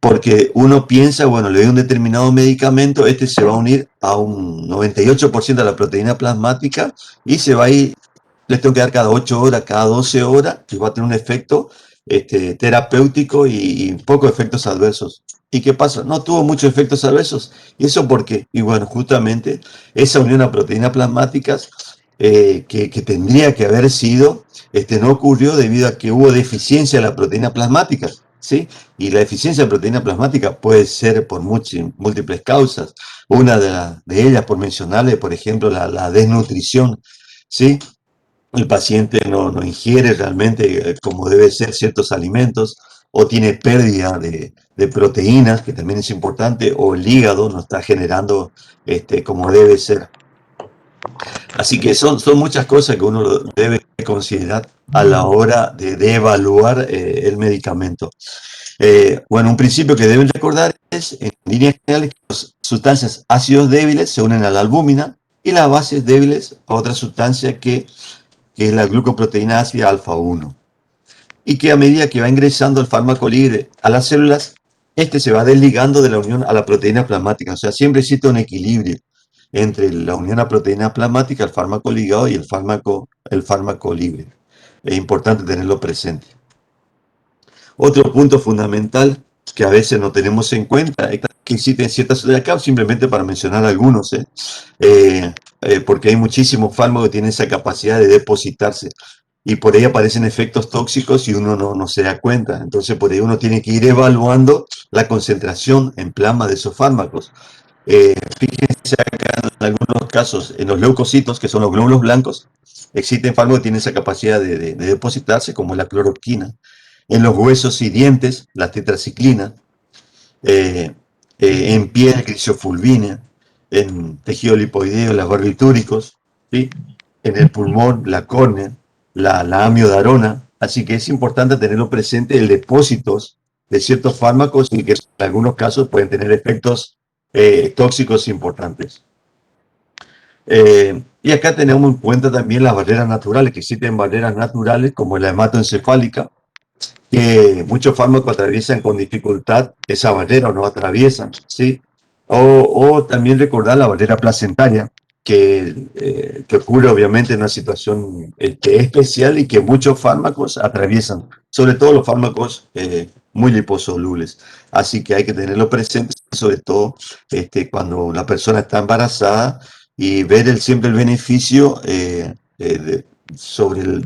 porque uno piensa, bueno, le doy un determinado medicamento, se va a unir a un 98% de la proteína plasmática y se va a ir, les tengo que dar cada 8 horas, cada 12 horas, y va a tener un efecto terapéutico y pocos efectos adversos. ¿Y qué pasa? No tuvo muchos efectos adversos. ¿Y eso por qué? Y bueno, justamente esa unión a proteínas plasmáticas que tendría que haber sido, no ocurrió debido a que hubo deficiencia de las proteínas plasmáticas, ¿sí? Y la deficiencia de proteína plasmática puede ser por múltiples causas. Una de ellas, por mencionarle, por ejemplo, la desnutrición, ¿sí? El paciente no ingiere realmente como debe ser ciertos alimentos, o tiene pérdida de proteínas, que también es importante, o el hígado no está generando como debe ser. Así que son muchas cosas que uno debe considerar a la hora de evaluar el medicamento. Bueno, un principio que deben recordar es, en líneas generales, que las sustancias ácidos débiles se unen a la albúmina y las bases débiles a otra sustancia que es la glucoproteína ácida alfa 1. Y que a medida que va ingresando el fármaco libre a las células, se va desligando de la unión a la proteína plasmática. O sea, siempre existe un equilibrio entre la unión a proteína plasmática, el fármaco ligado y el fármaco libre. Es importante tenerlo presente. Otro punto fundamental que a veces no tenemos en cuenta es que existen ciertas de acá, simplemente para mencionar algunos, porque hay muchísimos fármacos que tienen esa capacidad de depositarse y por ahí aparecen efectos tóxicos y uno no se da cuenta. Entonces por ahí uno tiene que ir evaluando la concentración en plasma de esos fármacos. Fíjense acá en algunos casos, en los leucocitos, que son los glóbulos blancos, existen fármacos que tienen esa capacidad de depositarse, como la cloroquina. En los huesos y dientes, la tetraciclina. En piel, crisiofulvina. En tejido lipoideo, las barbitúricos. ¿Sí? En el pulmón, la córnea. la amiodarona, así que es importante tenerlo presente el depósitos de ciertos fármacos y que en algunos casos pueden tener efectos tóxicos importantes. Y acá tenemos en cuenta también las barreras naturales, que existen barreras naturales como la hematoencefálica, que muchos fármacos atraviesan con dificultad esa barrera o no atraviesan, ¿sí? O también recordar la barrera placentaria, que ocurre obviamente en una situación especial y que muchos fármacos atraviesan, sobre todo los fármacos muy liposolubles. Así que hay que tenerlo presente, sobre todo cuando la persona está embarazada y ver siempre el beneficio de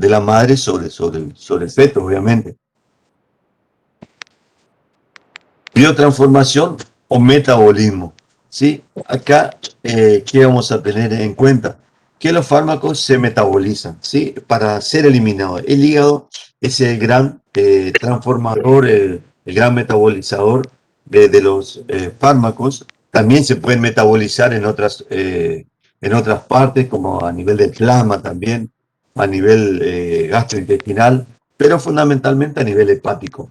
la madre sobre el feto, obviamente. Biotransformación o metabolismo. ¿Sí? Acá, ¿qué vamos a tener en cuenta? Que los fármacos se metabolizan, ¿sí? Para ser eliminados. El hígado es el gran transformador, el gran metabolizador de los fármacos. También se pueden metabolizar en otras partes, como a nivel del plasma también, a nivel gastrointestinal, pero fundamentalmente a nivel hepático.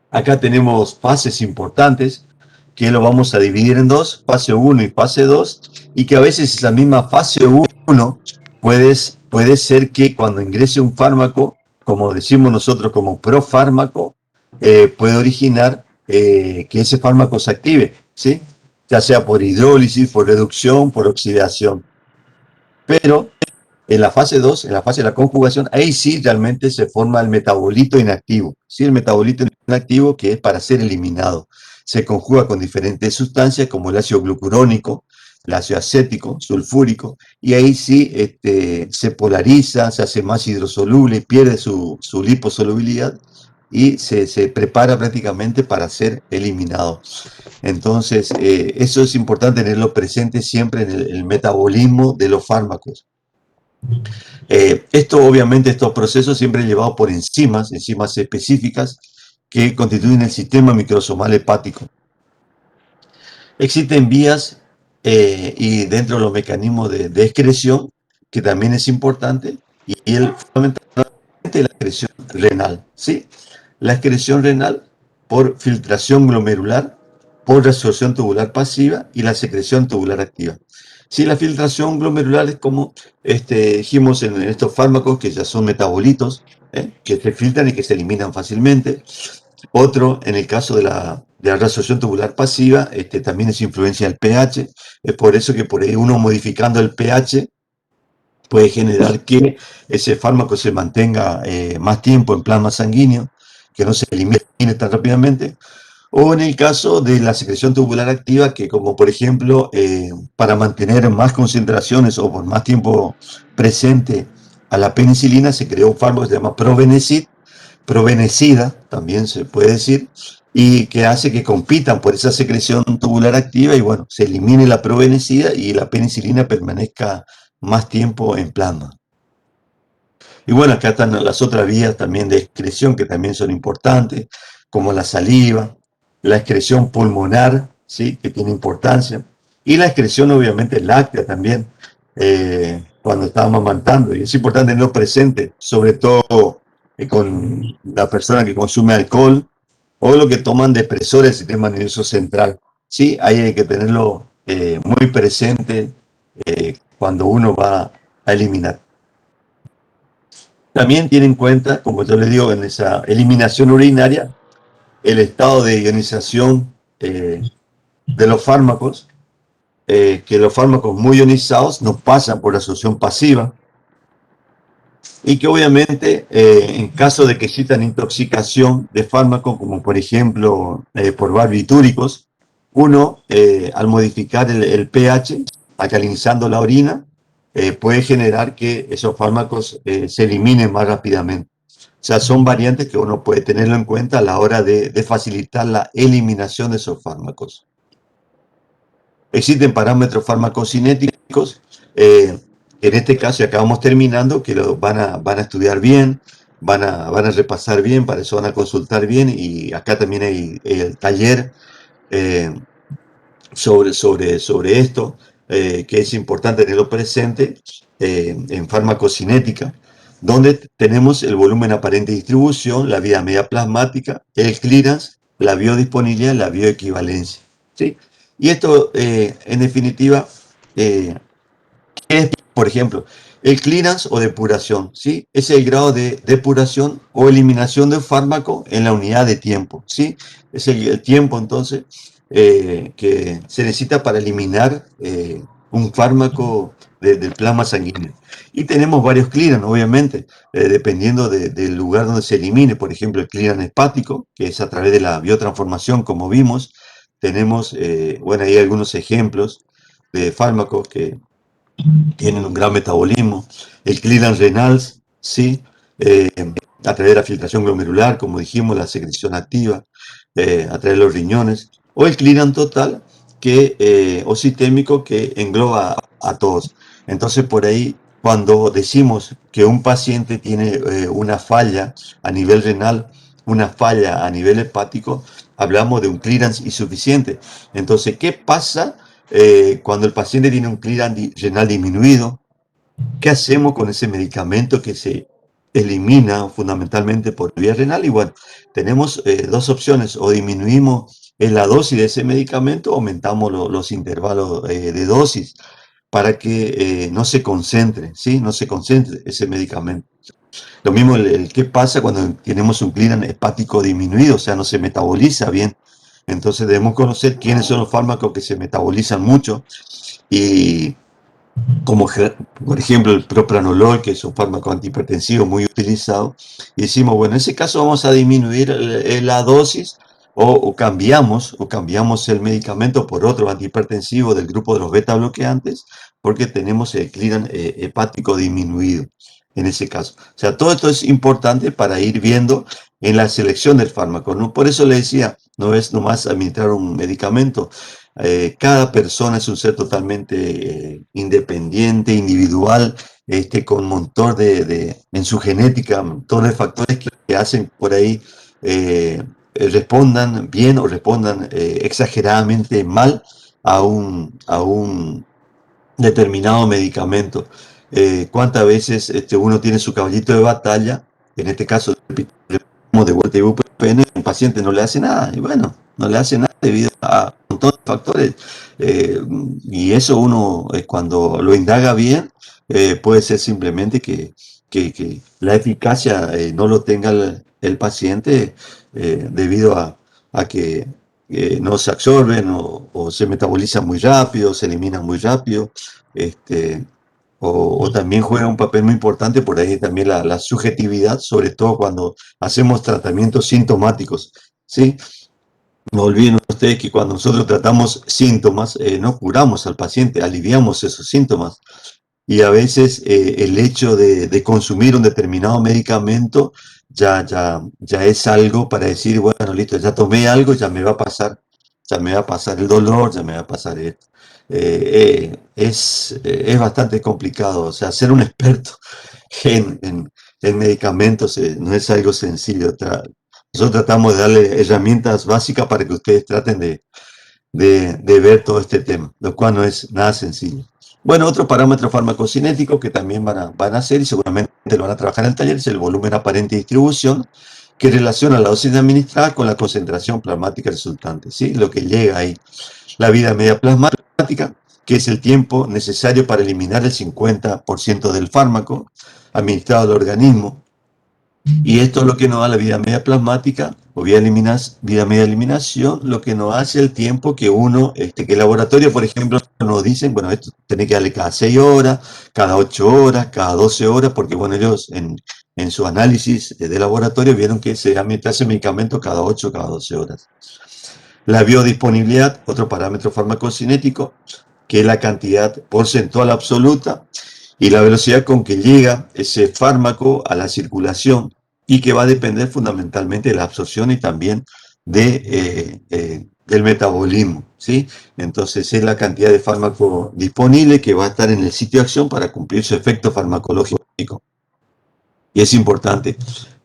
Acá tenemos fases importantes que lo vamos a dividir en dos, fase 1 y fase 2, y que a veces esa misma fase 1 puede ser que cuando ingrese un fármaco, como decimos nosotros como profármaco, puede originar que ese fármaco se active, ¿sí? Ya sea por hidrólisis, por reducción, por oxidación. Pero en la fase 2, en la fase de la conjugación, ahí sí realmente se forma el metabolito inactivo. ¿Sí? El metabolito inactivo que es para ser eliminado. Se conjuga con diferentes sustancias como el ácido glucurónico, el ácido acético, sulfúrico, y ahí sí se polariza, se hace más hidrosoluble, pierde su liposolubilidad y se prepara prácticamente para ser eliminado. Entonces, eso es importante tenerlo presente siempre en el metabolismo de los fármacos. Obviamente, estos procesos siempre llevados por enzimas específicas que constituyen el sistema microsomal hepático. Existen vías y dentro de los mecanismos de excreción, que también es importante, y fundamentalmente la excreción renal, ¿sí? La excreción renal por filtración glomerular, por resorción tubular pasiva y la secreción tubular activa. Sí, la filtración glomerular es como dijimos en estos fármacos que ya son metabolitos, que se filtran y que se eliminan fácilmente. Otro, en el caso de la resorción tubular pasiva, también es influencia del pH. Es por eso que por ahí uno modificando el pH puede generar que ese fármaco se mantenga más tiempo en plasma sanguíneo, que no se elimine tan rápidamente. O en el caso de la secreción tubular activa, que como por ejemplo, para mantener más concentraciones o por más tiempo presente a la penicilina, se creó un fármaco que se llama provenecida, también se puede decir, y que hace que compitan por esa secreción tubular activa y bueno, se elimine la provenecida y la penicilina permanezca más tiempo en plasma. Y bueno, acá están las otras vías también de excreción que también son importantes, como la saliva, la excreción pulmonar, ¿sí? Que tiene importancia, y la excreción obviamente láctea también, cuando estamos amamantando. Y es importante tenerlo presente, sobre todo con la persona que consume alcohol o lo que toman depresores del sistema nervioso central. Sí, ahí hay que tenerlo muy presente cuando uno va a eliminar. También tiene en cuenta, como yo le digo, en esa eliminación urinaria, el estado de ionización de los fármacos, que los fármacos muy ionizados nos pasan por absorción pasiva y que obviamente en caso de que existan intoxicación de fármacos, como por ejemplo por barbitúricos, uno al modificar el pH, alcalinizando la orina, puede generar que esos fármacos se eliminen más rápidamente. O sea, son variantes que uno puede tenerlo en cuenta a la hora de facilitar la eliminación de esos fármacos. Existen parámetros farmacocinéticos, en este caso, y acabamos terminando, que lo van a estudiar bien, van a repasar bien, para eso van a consultar bien, y acá también hay el taller sobre esto, que es importante tenerlo presente en farmacocinética, donde tenemos el volumen aparente de distribución, la vida media plasmática, el clearance, la biodisponibilidad, la bioequivalencia, ¿sí? Y esto, en definitiva, es, por ejemplo, el clearance o depuración, ¿sí? Es el grado de depuración o eliminación de un fármaco en la unidad de tiempo, ¿sí? Es el tiempo, entonces, que se necesita para eliminar un fármaco del plasma sanguíneo. Y tenemos varios clearance, obviamente, dependiendo del lugar donde se elimine. Por ejemplo, el clearance hepático, que es a través de la biotransformación, como vimos. Tenemos, bueno, hay algunos ejemplos de fármacos que tienen un gran metabolismo. El clearance renal, sí, a través de la filtración glomerular, como dijimos, la secreción activa, a través de los riñones, o el clearance total, o sistémico, que engloba a todos. Entonces, por ahí, cuando decimos que un paciente tiene una falla a nivel renal, una falla a nivel hepático, hablamos de un clearance insuficiente. Entonces, ¿qué pasa cuando el paciente tiene un clearance renal disminuido? ¿Qué hacemos con ese medicamento que se elimina fundamentalmente por vía renal? Y bueno, tenemos dos opciones: o disminuimos la dosis de ese medicamento, o aumentamos los intervalos de dosis para que no se concentre, ¿sí? No se concentre ese medicamento. Lo mismo qué pasa cuando tenemos un clearance hepático disminuido, o sea, no se metaboliza bien. Entonces debemos conocer quiénes son los fármacos que se metabolizan mucho, y como por ejemplo el propranolol, que es un fármaco antihipertensivo muy utilizado, y decimos, bueno, en ese caso vamos a disminuir la dosis, o cambiamos el medicamento por otro antihipertensivo del grupo de los beta bloqueantes, porque tenemos el clearance hepático disminuido en ese caso. O sea, todo esto es importante para ir viendo en la selección del fármaco, ¿no? Por eso le decía, no es nomás administrar un medicamento. Cada persona es un ser totalmente independiente, individual, con un montón en su genética, montones de factores que hacen por ahí respondan bien o respondan exageradamente mal a un determinado medicamento. ¿Cuántas veces uno tiene su caballito de batalla? En este caso, de vuelta ibuprofeno, un paciente no le hace nada, y bueno, no le hace nada debido a un montón de factores, y eso uno, cuando lo indaga bien, puede ser simplemente que la eficacia no lo tenga el paciente, debido a que no se absorben, o se metabolizan muy rápido, se eliminan muy rápido, o también juega un papel muy importante por ahí también la subjetividad, sobre todo cuando hacemos tratamientos sintomáticos, ¿sí? No olviden ustedes que cuando nosotros tratamos síntomas, no curamos al paciente, aliviamos esos síntomas. Y a veces el hecho de consumir un determinado medicamento ya es algo para decir, bueno, listo, ya tomé algo, ya me va a pasar el dolor, ya me va a pasar esto. Es bastante complicado, o sea, ser un experto en medicamentos no es algo sencillo. Nosotros tratamos de darle herramientas básicas para que ustedes traten de ver todo este tema, lo cual no es nada sencillo. Bueno, otro parámetro farmacocinético que también van a hacer, y seguramente lo van a trabajar en el taller, es el volumen aparente de distribución, que relaciona la dosis administrada con la concentración plasmática resultante, ¿sí? Lo que llega ahí. La vida media plasmática, que es el tiempo necesario para eliminar el 50% del fármaco administrado al organismo. Y esto es lo que nos da la vida media plasmática, o vida media eliminación, lo que nos hace el tiempo que que el laboratorio, por ejemplo, nos dicen, bueno, esto tiene que darle cada 6 horas, cada 8 horas, cada 12 horas, porque bueno, ellos en su análisis de laboratorio vieron que se administra medicamento cada 8 o cada 12 horas. La biodisponibilidad, otro parámetro farmacocinético, que es la cantidad porcentual absoluta y la velocidad con que llega ese fármaco a la circulación, y que va a depender fundamentalmente de la absorción y también del metabolismo, ¿sí? Entonces es la cantidad de fármaco disponible que va a estar en el sitio de acción para cumplir su efecto farmacológico. Y es importante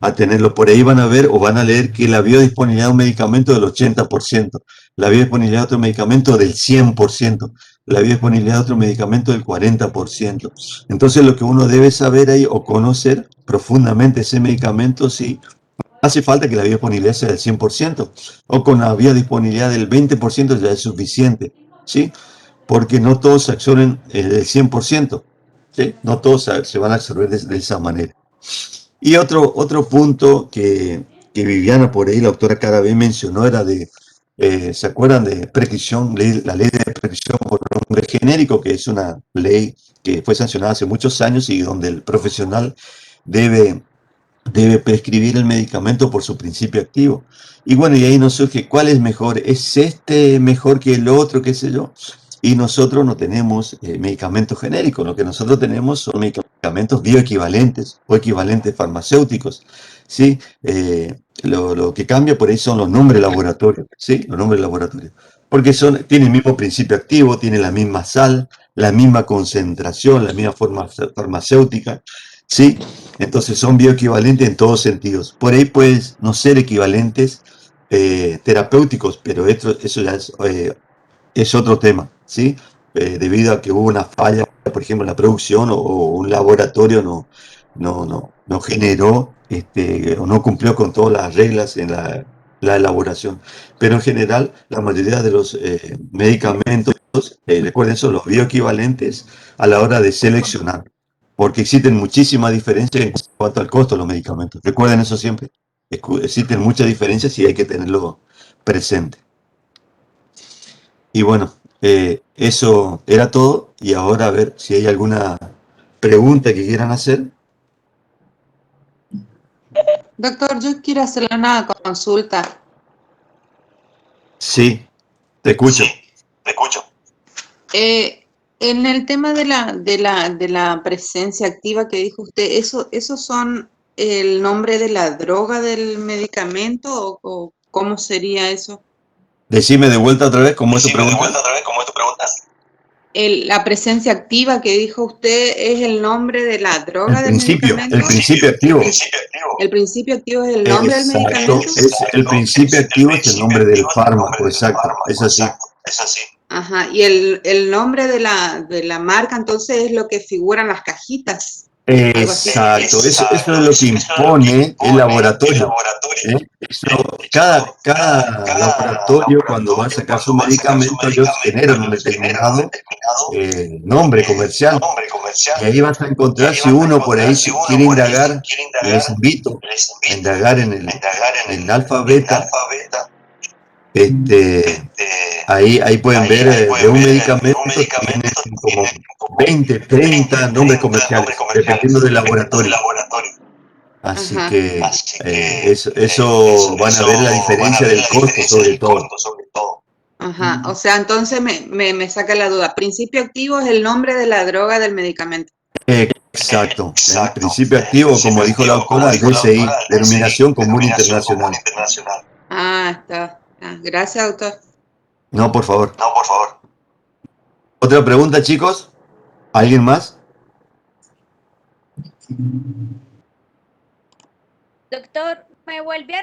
a tenerlo. Por ahí van a ver o van a leer que la biodisponibilidad de un medicamento del 80%, la biodisponibilidad de otro medicamento del 100%. la biodisponibilidad de otro medicamento del 40%. Entonces lo que uno debe saber ahí o conocer profundamente ese medicamento, si hace falta que la biodisponibilidad sea del 100%, o con la biodisponibilidad del 20% ya es suficiente, ¿sí? Porque no todos se absorben del 100%, ¿sí? No todos se van a absorber de esa manera. Y otro punto que Viviana por ahí, la autora Carabé mencionó, era ¿se acuerdan de prescripción, la ley de prescripción por nombre genérico, que es una ley que fue sancionada hace muchos años y donde el profesional debe prescribir el medicamento por su principio activo? Y bueno, y ahí nos surge, ¿cuál es mejor? ¿Es este mejor que el otro, qué sé yo? Y nosotros no tenemos medicamentos genéricos, lo que nosotros tenemos son medicamentos bioequivalentes o equivalentes farmacéuticos, ¿sí? Lo que cambia por ahí son los nombres de laboratorio, ¿sí? Los nombres de laboratorio. Porque tienen el mismo principio activo, tienen la misma sal, la misma concentración, la misma forma farmacéutica, ¿sí? Entonces son bioequivalentes en todos sentidos. Por ahí pueden no ser equivalentes terapéuticos, pero eso ya es otro tema, ¿sí? Debido a que hubo una falla, por ejemplo, en la producción o un laboratorio no generó o no cumplió con todas las reglas en la elaboración. Pero en general, la mayoría de los medicamentos, recuerden, son los bioequivalentes a la hora de seleccionar, porque existen muchísimas diferencias en cuanto al costo de los medicamentos. Recuerden eso siempre. Existen muchas diferencias y hay que tenerlo presente. Y bueno, eso era todo. Y ahora a ver si hay alguna pregunta que quieran hacer. Doctor, yo quiero hacerle una consulta. Sí, te escucho. Te escucho. En el tema de la presencia activa que dijo usted, ¿esos son el nombre de la droga del medicamento o cómo sería eso? Decime de vuelta otra vez cómo es tu Decime de pregunta. vuelta otra vez cómo es tu pregunta. La presencia activa que dijo usted es el nombre de la droga El del principio, medicamento. el principio activo. El principio activo es el nombre del Exacto, medicamento. el principio activo es el nombre del fármaco, exacto, es así. Es así. Ajá, y el nombre de la marca entonces es lo que figura en las cajitas. Algo así. Exacto, eso es lo que impone el laboratorio. Cada laboratorio, cuando va a sacar su medicamento, ellos generan un determinado nombre comercial. Y ahí vas a encontrar, si uno por ahí quiere indagar, les invito a indagar en el alfa beta. Ahí pueden ver de un medicamento tienen como 20, 30 nombres comerciales, dependiendo del laboratorio. Así Ajá. que eso van a ver la diferencia del costo sobre todo. Ajá, o sea, entonces me saca la duda. Principio activo es el nombre de la droga del medicamento. Exacto. El principio activo, como dijo la autora, DCI, Denominación Común Internacional. Ah, está. Ah, gracias, doctor. No, por favor. No, por favor. ¿Otra pregunta, chicos? ¿Alguien más? Doctor, me vuelve a